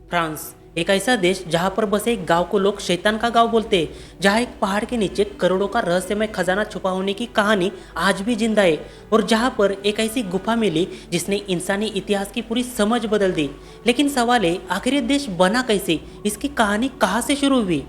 France एक ऐसा देश जहां पर बसे एक गांव को लोग शैतान का गांव बोलते हैं, जहां एक पहाड़ के नीचे करोड़ों का रहस्यमय खजाना छुपा होने की कहानी आज भी जिंदा है और जहां पर एक ऐसी गुफा मिली जिसने इंसानी इतिहास की पूरी समझ बदल दी। लेकिन सवाल है, आखिर ये देश बना कैसे, इसकी कहानी कहां से शुरू हुई।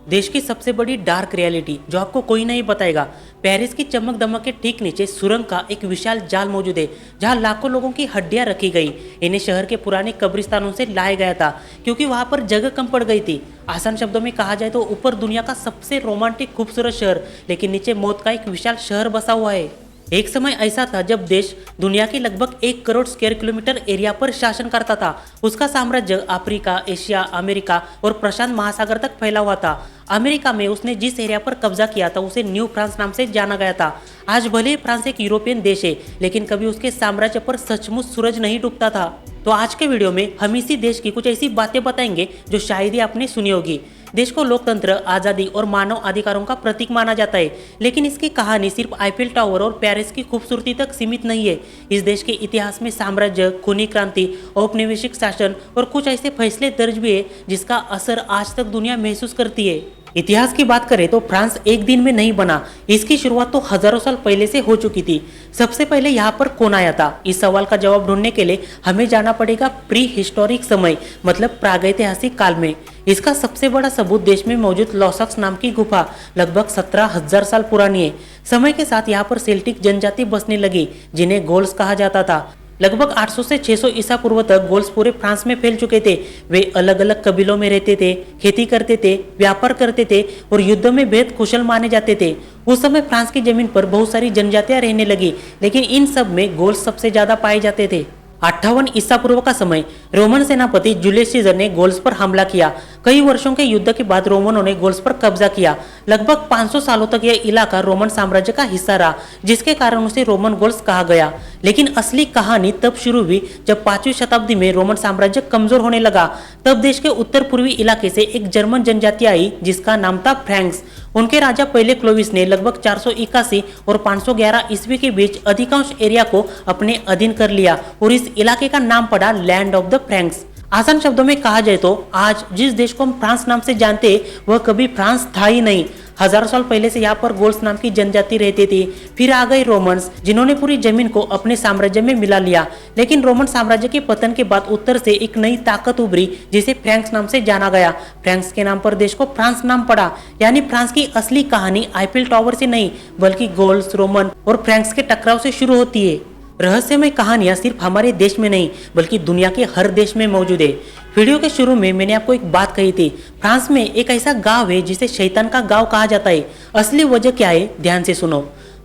देश की सबसे बड़ी डार्क रियलिटी जो आपको कोई नहीं बताएगा। पेरिस की चमक दमक के ठीक नीचे सुरंग का एक विशाल जाल मौजूद है, जहां लाखों लोगों की हड्डियां रखी गई। इन्हें शहर के पुराने कब्रिस्तानों से लाया गया था क्योंकि वहां पर जगह कम पड़ गई थी। आसान शब्दों में कहा जाए तो ऊपर दुनिया का सबसे रोमांटिक खूबसूरत शहर, लेकिन नीचे मौत का एक विशाल शहर बसा हुआ है। एक समय ऐसा था जब देश दुनिया के लगभग 1 करोड़ स्क्वायर किलोमीटर एरिया पर शासन करता था। उसका साम्राज्य अफ्रीका, एशिया, अमेरिका और प्रशांत महासागर तक फैला हुआ था। अमेरिका में उसने जिस एरिया पर कब्जा किया था उसे न्यू फ्रांस नाम से जाना गया था। आज भले ही फ्रांस एक यूरोपियन देश है, लेकिन कभी उसके साम्राज्य पर सचमुच सूरज नहीं डूबता था। तो आज के वीडियो में हम इसी देश की कुछ ऐसी बातें बताएंगे जो शायद ही आपने सुनी होगी। देश को लोकतंत्र, आज़ादी और मानव अधिकारों का प्रतीक माना जाता है, लेकिन इसकी कहानी सिर्फ आईफिल टावर और पेरिस की खूबसूरती तक सीमित नहीं है। इस देश के इतिहास में साम्राज्य, खूनी क्रांति, औपनिवेशिक शासन और कुछ ऐसे फैसले दर्ज भी है जिसका असर आज तक दुनिया महसूस करती है। इतिहास की बात करें तो फ्रांस एक दिन में नहीं बना। इसकी शुरुआत तो हजारों साल पहले से हो चुकी थी। सबसे पहले यहाँ पर कौन आया था, इस सवाल का जवाब ढूंढने के लिए हमें जाना पड़ेगा प्री हिस्टोरिक समय, मतलब प्रागैतिहासिक काल में। इसका सबसे बड़ा सबूत देश में मौजूद लॉसक्स नाम की गुफा लगभग 17,000 साल पुरानी है। समय के साथ यहाँ पर सेल्टिक जनजाति बसने लगी जिन्हें गौल्स कहा जाता था। लगभग 800 से 600 ईसा पूर्व तक गौल्स पूरे फ्रांस में फैल चुके थे। वे अलग अलग कबीलों में रहते थे, खेती करते थे, व्यापार करते थे और युद्ध में बेहद कुशल माने जाते थे। उस समय फ्रांस की जमीन पर बहुत सारी जनजातियां रहने लगी, लेकिन इन सब में गौल्स सबसे ज्यादा पाए जाते थे। 58 ईसा पूर्व का समय रोमन सेनापति जूलियस सीजर ने गौल्स पर हमला किया। कई वर्षों के युद्ध के बाद रोमनों ने गौल्स पर कब्जा किया। लगभग 500 सालों तक यह इलाका रोमन साम्राज्य का हिस्सा रहा, जिसके कारण उसे रोमन गौल्स कहा गया। लेकिन असली कहानी तब शुरू हुई जब 5वीं शताब्दी में रोमन साम्राज्य कमजोर होने लगा। तब देश के उत्तर पूर्वी इलाके से एक जर्मन जनजाति आई जिसका नाम था फ्रैंक्स। उनके राजा पहले क्लोविस ने लगभग 481 और 511 ईस्वी के बीच अधिकांश एरिया को अपने अधीन कर लिया और इस इलाके का नाम पड़ा लैंड ऑफ द फ्रैंक्स। आसान शब्दों में कहा जाए तो आज जिस देश को हम फ्रांस नाम से जानते हैं वह कभी फ्रांस था ही नहीं। हजारों साल पहले से यहाँ पर गौल्स नाम की जनजाति रहती थी। फिर आ गए रोमन्स, जिन्होंने पूरी जमीन को अपने साम्राज्य में मिला लिया। लेकिन रोमन साम्राज्य के पतन के बाद उत्तर से एक नई ताकत उभरी जिसे फ्रैंक्स नाम से जाना गया। फ्रैंक्स के नाम पर देश को फ्रांस नाम पड़ा। यानी फ्रांस की असली कहानी आईफिल टावर से नहीं बल्कि गौल्स, रोमन और फ्रैंक्स के टकराव से शुरू होती है। रहस्यमय कहानियां सिर्फ हमारे देश में नहीं बल्कि दुनिया के हर देश में मौजूद है। वीडियो के शुरू में मैंने आपको एक बात कही थी, फ्रांस में एक ऐसा गांव है जिसे शैतान का गांव कहा जाता है। असली वजह क्या है, ध्यान से सुनो।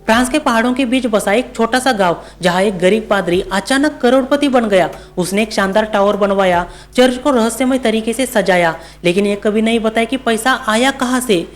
फ्रांस के पहाड़ों के बीच बसा एक छोटा सा गांव जहां एक गरीब पादरी अचानक करोड़पति बन गया। उसने एक शानदार टावर बनवाया, चर्च को रहस्यमय तरीके से सजाया, लेकिन ये कभी नहीं बताया कि पैसा आया कहां से।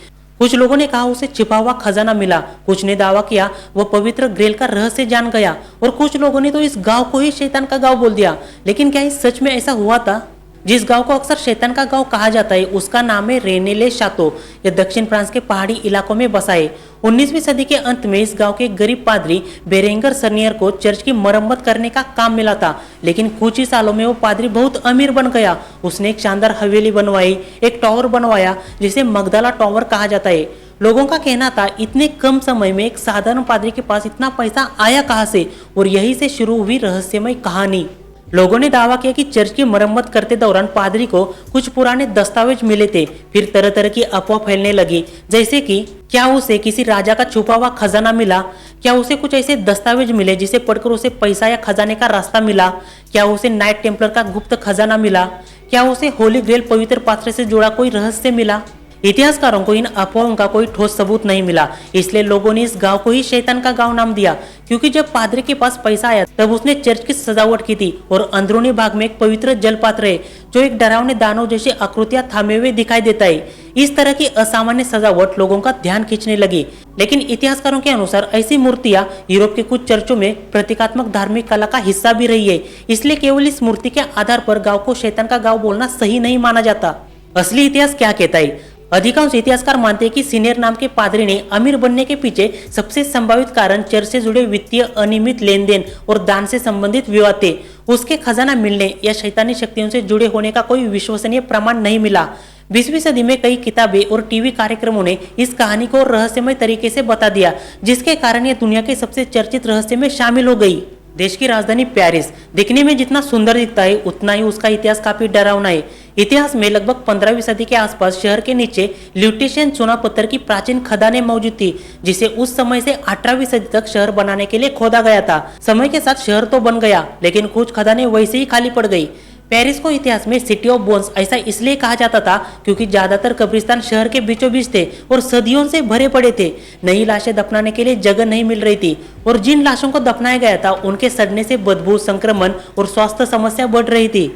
कुछ लोगों ने कहा उसे छिपा हुआ खजाना मिला, कुछ ने दावा किया वह पवित्र ग्रेल का रहस्य जान गया और कुछ लोगों ने तो इस गांव को ही शैतान का गांव बोल दिया। लेकिन क्या इस सच में ऐसा हुआ था? जिस गांव को अक्सर शैतान का गांव कहा जाता है उसका नाम है रेने-ले-शातो। यह दक्षिण फ्रांस के पहाड़ी इलाकों में बसा है। 19वीं सदी के अंत में इस गांव के एक गरीब पादरी बेरेंगर सर्नियर को चर्च की मरम्मत करने का काम मिला था, लेकिन कुछ ही सालों में वो पादरी बहुत अमीर बन गया। उसने एक शानदार हवेली बनवाई, एक टावर बनवाया जिसे मगदला टावर कहा जाता है। लोगों का कहना था इतने कम समय में एक साधारण पादरी के पास इतना पैसा आया कहां से, और यहीं से शुरू हुई रहस्यमय कहानी। लोगों ने दावा किया कि चर्च की मरम्मत करते दौरान पादरी को कुछ पुराने दस्तावेज मिले थे। फिर तरह तरह की अफवाह फैलने लगी, जैसे कि क्या उसे किसी राजा का छुपा हुआ खजाना मिला, क्या उसे कुछ ऐसे दस्तावेज मिले जिसे पढ़कर उसे पैसा या खजाने का रास्ता मिला, क्या उसे नाइट टेम्पलर का गुप्त खजाना मिला, क्या उसे होली ग्रेल पवित्र पात्र से जुड़ा कोई रहस्य मिला। इतिहासकारों को इन अफवाहों का कोई ठोस सबूत नहीं मिला, इसलिए लोगों ने इस गांव को ही शैतान का गांव नाम दिया। क्योंकि जब पादरी के पास पैसा आया तब उसने चर्च की सजावट की थी और अंदरूनी भाग में एक पवित्र जलपात्र है जो एक डरावने दानव जैसी आकृतियां थामे हुए दिखाई देता है। इस तरह की असामान्य सजावट लोगों का ध्यान खींचने लगी, लेकिन इतिहासकारों के अनुसार ऐसी मूर्तियां यूरोप के कुछ चर्चों में प्रतीकात्मक धार्मिक कला का हिस्सा भी रही है। इसलिए केवल इस मूर्ति के आधार पर गाँव को शैतान का गाँव बोलना सही नहीं माना जाता। असली इतिहास क्या कहता है? अधिकांश इतिहासकार मानते हैं कि सीनियर नाम के पादरी ने अमीर बनने के पीछे सबसे संभावित कारण चर्च से जुड़े वित्तीय अनियमित लेन देन और दान से संबंधित विवाद थे। उसके खजाना मिलने या शैतानी शक्तियों से जुड़े होने का कोई विश्वसनीय प्रमाण नहीं मिला। 20वीं सदी में कई किताबें और टीवी कार्यक्रमों ने इस कहानी को रहस्यमय तरीके से बता दिया, जिसके कारण यह दुनिया के सबसे चर्चित रहस्य में शामिल हो गई। देश की राजधानी पेरिस दिखने में जितना सुंदर दिखता है, उतना ही उसका इतिहास काफी डरावना है। इतिहास में लगभग 15वीं सदी के आसपास शहर के नीचे ल्यूटेशियन चूना पत्थर की प्राचीन खदानें मौजूद थी, जिसे उस समय से 18वीं सदी तक शहर बनाने के लिए खोदा गया था। समय के साथ शहर तो बन गया, लेकिन कुछ खदानें वैसे ही खाली पड़ गई। पेरिस को इतिहास में सिटी ऑफ बोन्स ऐसा इसलिए कहा जाता था क्योंकि ज्यादातर कब्रिस्तान शहर के बीचों बीच थे और सदियों से भरे पड़े थे। नई लाशें दफनाने के लिए जगह नहीं मिल रही थी और जिन लाशों को दफनाया गया था उनके सड़ने से बदबू, संक्रमण और स्वास्थ्य समस्या बढ़ रही थी।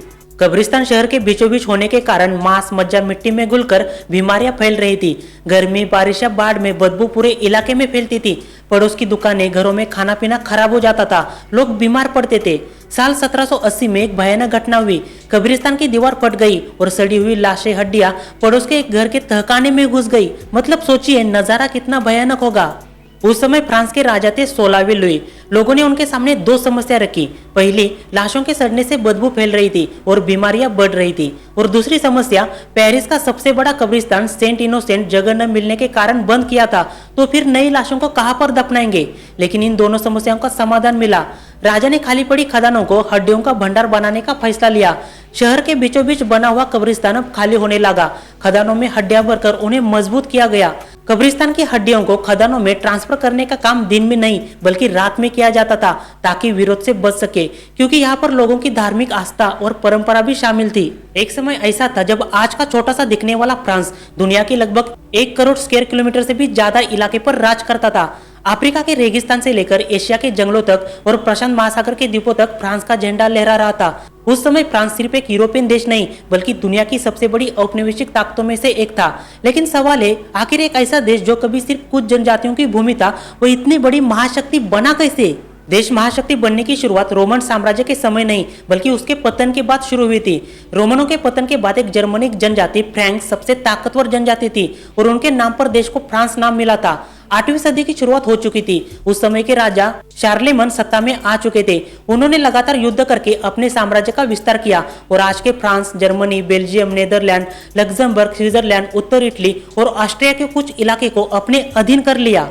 कब्रिस्तान शहर के बीचों बीच होने के कारण मांस मज्जा मिट्टी में घुलकर बीमारियां फैल रही थी। गर्मी, बारिश या बाढ़ में बदबू पूरे इलाके में फैलती थी। पड़ोस की दुकानें, घरों में खाना पीना खराब हो जाता था, लोग बीमार पड़ते थे। साल 1780 में एक भयानक घटना हुई। कब्रिस्तान की दीवार फट गई और सड़ी हुई लाशें, हड्डियां पड़ोस के एक घर के तहखाने में घुस गई। मतलब सोचिए नजारा कितना भयानक होगा। उस समय फ्रांस के राजा थे 16वें लुई। लोगों ने उनके सामने दो समस्या रखी। पहली, लाशों के सड़ने से बदबू फैल रही थी और बीमारियां बढ़ रही थी, और दूसरी समस्या, पेरिस का सबसे बड़ा कब्रिस्तान सेंट इनोसेंट जगह न मिलने के कारण बंद किया था, तो फिर नई लाशों को कहां पर दफनाएंगे। लेकिन इन दोनों समस्याओं का समाधान मिला। राजा ने खाली पड़ी खदानों को हड्डियों का भंडार बनाने का फैसला लिया। शहर के बीचों बीच बना हुआ कब्रिस्तान अब खाली होने लगा। खदानों में हड्डियां भरकर उन्हें मजबूत किया गया। कब्रिस्तान की हड्डियों को खदानों में ट्रांसफर करने का काम दिन में नहीं बल्कि रात में किया जाता था, ताकि विरोध से बच सके, क्योंकि यहाँ पर लोगों की धार्मिक आस्था और परंपरा भी शामिल थी। एक समय ऐसा था जब आज का छोटा सा दिखने वाला फ्रांस दुनिया की लगभग 1 करोड़ स्क्वायर किलोमीटर से भी ज्यादा इलाके पर राज करता था। अफ्रीका के रेगिस्तान से लेकर एशिया के जंगलों तक और प्रशांत महासागर के द्वीपों तक फ्रांस का झंडा लहरा रहा था। उस समय फ्रांस सिर्फ एक यूरोपियन देश नहीं बल्कि दुनिया की सबसे बड़ी औपनिवेशिक ताकतों में से एक था। लेकिन सवाल है, आखिर एक ऐसा देश जो कभी सिर्फ कुछ जनजातियों की भूमि था, वो इतनी बड़ी महाशक्ति बना कैसे? देश महाशक्ति बनने की शुरुआत रोमन साम्राज्य के समय नहीं बल्कि उसके पतन के बाद शुरू हुई थी। रोमनों के पतन के बाद एक जर्मनिक जनजाति फ्रैंक सबसे ताकतवर जनजाति थी और उनके नाम पर देश को फ्रांस नाम मिला था। 8वीं सदी की शुरुआत हो चुकी थी। उस समय के राजा शार्लेमन सत्ता में आ चुके थे। उन्होंने लगातार युद्ध करके अपने साम्राज्य का विस्तार किया और आज के France, Germany, Belgium, Netherland, Luxembourg, Switzerland, उत्तर इटली और ऑस्ट्रिया के कुछ इलाके को अपने अधीन कर लिया।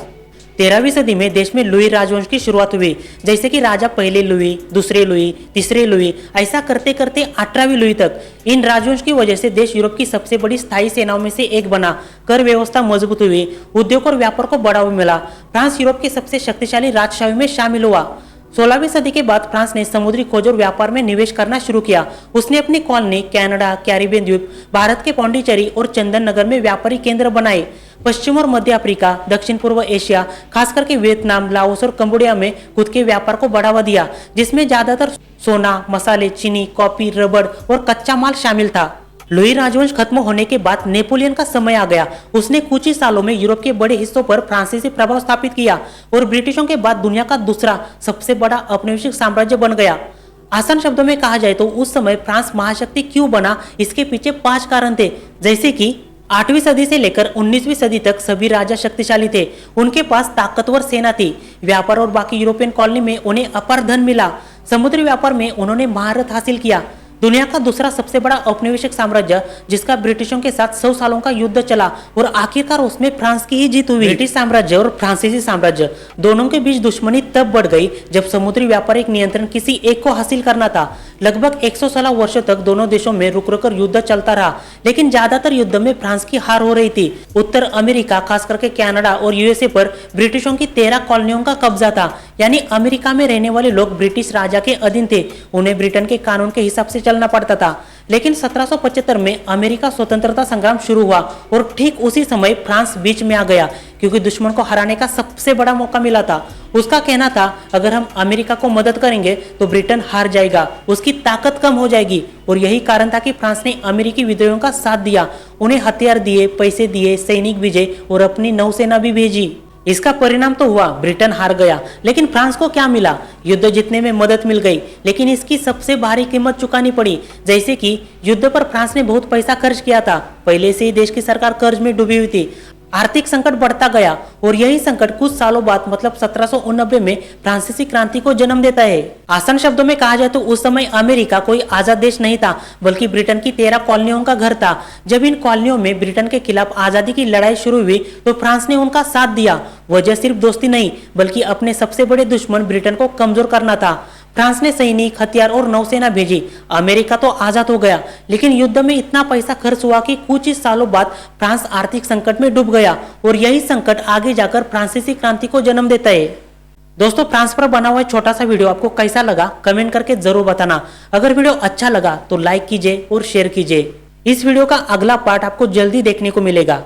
13वीं सदी में देश में लुई राजवंश की शुरुआत हुई। जैसे कि राजा पहले लुई, दूसरे लुई, तीसरे लुई, ऐसा करते करते 18वीं लुई तक। इन राजवंश की वजह से देश यूरोप की सबसे बड़ी स्थायी सेनाओं में से एक बना। कर व्यवस्था मजबूत हुई, उद्योग और व्यापार को बढ़ावा मिला। फ्रांस यूरोप के सबसे शक्तिशाली राजशाही में शामिल हुआ। 16वीं सदी के बाद फ्रांस ने समुद्री खोज और व्यापार में निवेश करना शुरू किया। उसने अपनी कॉलोनी कनाडा, कैरिबियन द्वीप, भारत के पौंडीचेरी और चंदन नगर में व्यापारिक केंद्र बनाए। पश्चिम और मध्य अफ्रीका, दक्षिण पूर्व एशिया, खास करके वियतनाम, लाओस और कंबोडिया में खुद के व्यापार को बढ़ावा दिया, जिसमें ज्यादातर सोना, मसाले, चीनी, कॉफी, रबड़ और कच्चा माल शामिल था। लुई राजवंश खत्म होने के बाद नेपोलियन का समय आ गया। उसने कुछ ही सालों में यूरोप के बड़े हिस्सों पर फ्रांसीसी प्रभाव स्थापित किया और ब्रिटिशों के बाद दुनिया का दूसरा सबसे बड़ा औपनिवेशिक साम्राज्य बन गया। आसान शब्दों में कहा जाए तो उस समय फ्रांस महाशक्ति क्यों बना, इसके पीछे 5 कारण थे। जैसे कि 8वीं सदी से लेकर 19वीं सदी तक सभी राजा शक्तिशाली थे। उनके पास ताकतवर सेना थी। व्यापार और बाकी यूरोपियन कॉलोनी में उन्हें अपार धन मिला। समुद्री व्यापार में उन्होंने महारत हासिल किया। दुनिया का दूसरा सबसे बड़ा औपनिवेशिक साम्राज्य, जिसका ब्रिटिशों के साथ 100 सालों का युद्ध चला और आखिरकार उसमें फ्रांस की ही जीत हुई। ब्रिटिश साम्राज्य और फ्रांसीसी साम्राज्य दोनों के बीच दुश्मनी तब बढ़ गई जब समुद्री व्यापारिक नियंत्रण किसी एक को हासिल करना था। लगभग 116 वर्षों तक दोनों देशों में रुक रुक कर युद्ध चलता रहा, लेकिन ज्यादातर युद्ध में फ्रांस की हार हो रही थी। उत्तर अमेरिका, खास करके कनाडा और यूएसए पर ब्रिटिशों की 13 कॉलोनियों का कब्जा था। यानी अमेरिका में रहने वाले लोग ब्रिटिश राजा के अधीन थे। उन्हें ब्रिटेन के कानून के हिसाब से चलना पड़ता था। लेकिन 1775 में अमेरिका स्वतंत्रता संग्राम शुरू हुआ और ठीक उसी समय फ्रांस बीच में आ गया, क्योंकि दुश्मन को हराने का सबसे बड़ा मौका मिला था। उसका कहना था, अगर हम अमेरिका को मदद करेंगे तो ब्रिटेन हार जाएगा, उसकी ताकत कम हो जाएगी। और यही कारण था कि फ्रांस ने अमेरिकी विद्रोहियों का साथ दिया, उन्हें हथियार दिए, पैसे दिए, सैनिक भेजे और अपनी नौसेना भी भेजी। इसका परिणाम तो हुआ, ब्रिटेन हार गया, लेकिन फ्रांस को क्या मिला? युद्ध जीतने में मदद मिल गई, लेकिन इसकी सबसे भारी कीमत चुकानी पड़ी। जैसे कि युद्ध पर फ्रांस ने बहुत पैसा खर्च किया था, पहले से ही देश की सरकार कर्ज में डूबी हुई थी, आर्थिक संकट बढ़ता गया और यही संकट कुछ सालों बाद मतलब 1789 में फ्रांसीसी क्रांति को जन्म देता है। आसान शब्दों में कहा जाए तो उस समय अमेरिका कोई आजाद देश नहीं था, बल्कि ब्रिटेन की 13 कॉलोनियों का घर था। जब इन कॉलोनियों में ब्रिटेन के खिलाफ आजादी की लड़ाई शुरू हुई तो फ्रांस ने उनका साथ दिया। वजह सिर्फ दोस्ती नहीं, बल्कि अपने सबसे बड़े दुश्मन ब्रिटेन को कमजोर करना था। फ्रांस ने सैनिक, हथियार और नौसेना भेजी। अमेरिका तो आजाद हो गया, लेकिन युद्ध में इतना पैसा खर्च हुआ कि कुछ ही सालों बाद फ्रांस आर्थिक संकट में डूब गया और यही संकट आगे जाकर फ्रांसीसी क्रांति को जन्म देता है। दोस्तों, फ्रांस पर बना हुआ छोटा सा वीडियो आपको कैसा लगा कमेंट करके जरूर बताना। अगर वीडियो अच्छा लगा तो लाइक कीजिए और शेयर कीजिए। इस वीडियो का अगला पार्ट आपको जल्दी देखने को मिलेगा।